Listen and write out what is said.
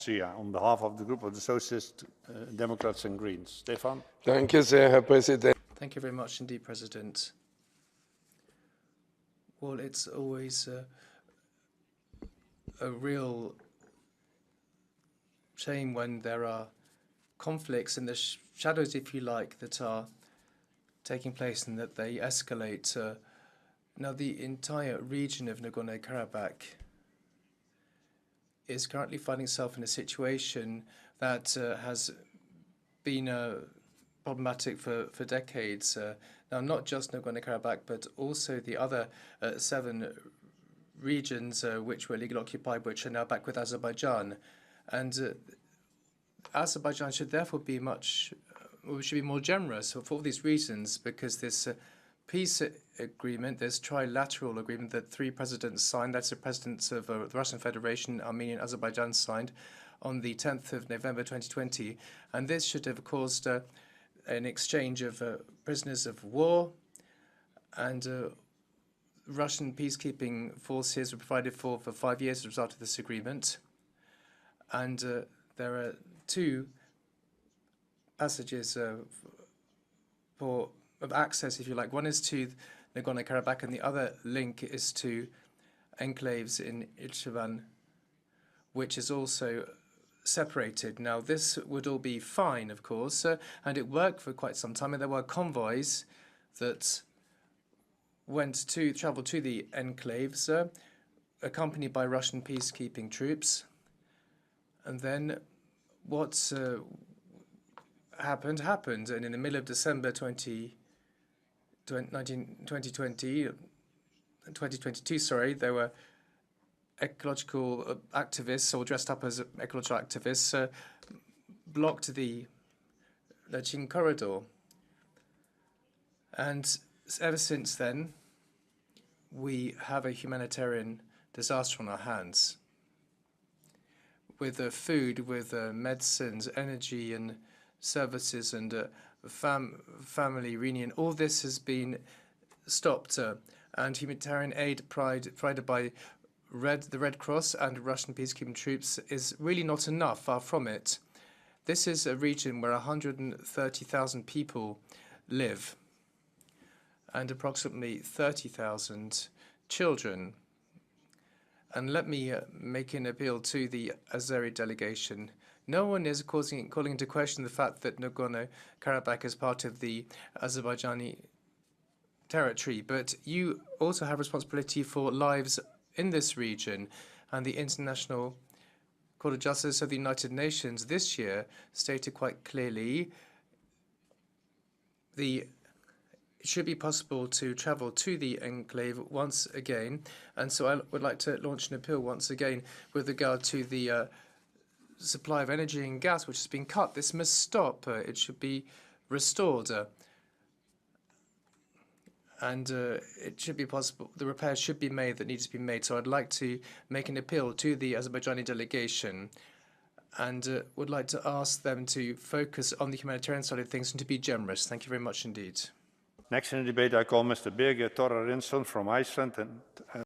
On behalf of the group of the Socialists, Democrats and Greens. Stefan? Danke sehr, Herr Präsident. Thank you very much indeed, President. Well, it's always a real shame when there are conflicts in the shadows, if you like, that are taking place and that they escalate. Now, the entire region of Nagorno-Karabakh is currently finding itself in a situation that has been problematic for decades. Now, not just Nagorno-Karabakh, but also the other 7 regions which were legally occupied, which are now back with Azerbaijan. And Azerbaijan should therefore be should be more generous for all these reasons, because this peace agreement, this trilateral agreement that 3 presidents signed, that's the presidents of the Russian Federation, Armenia and Azerbaijan signed on the 10th of November 2020. And this should have caused an exchange of prisoners of war, and Russian peacekeeping forces were provided for 5 years as a result of this agreement. And there are 2 passages of access, if you like. One is to Nagorno-Karabakh, and the other link is to enclaves in Ichivan, which is also separated. Now, this would all be fine, of course, and it worked for quite some time, and there were convoys that traveled to the enclaves, accompanied by Russian peacekeeping troops. And then what happened, and in the middle of December 2022, there were ecological activists, or dressed up as ecological activists, blocked the Lachine corridor. And ever since then, we have a humanitarian disaster on our hands, with food, with medicines, energy and services, and family reunion. All this has been stopped, and humanitarian aid provided by the Red Cross and Russian peacekeeping troops is really not enough, far from it. This is a region where 130,000 people live, and approximately 30,000 children. And let me make an appeal to the Azeri delegation. No one is calling into question the fact that Nagorno-Karabakh is part of the Azerbaijani territory, but you also have responsibility for lives in this region. And the International Court of Justice of the United Nations this year stated quite clearly it should be possible to travel to the enclave once again. And so I would like to launch an appeal once again with regard to the supply of energy and gas, which has been cut. This must stop. It should be restored. And it should be possible, the repairs should be made that need to be made. So I'd like to make an appeal to the Azerbaijani delegation, and would like to ask them to focus on the humanitarian side of things and to be generous. Thank you very much indeed. Next in the debate, I call Mr. Birgir Thorarinsson from Iceland. And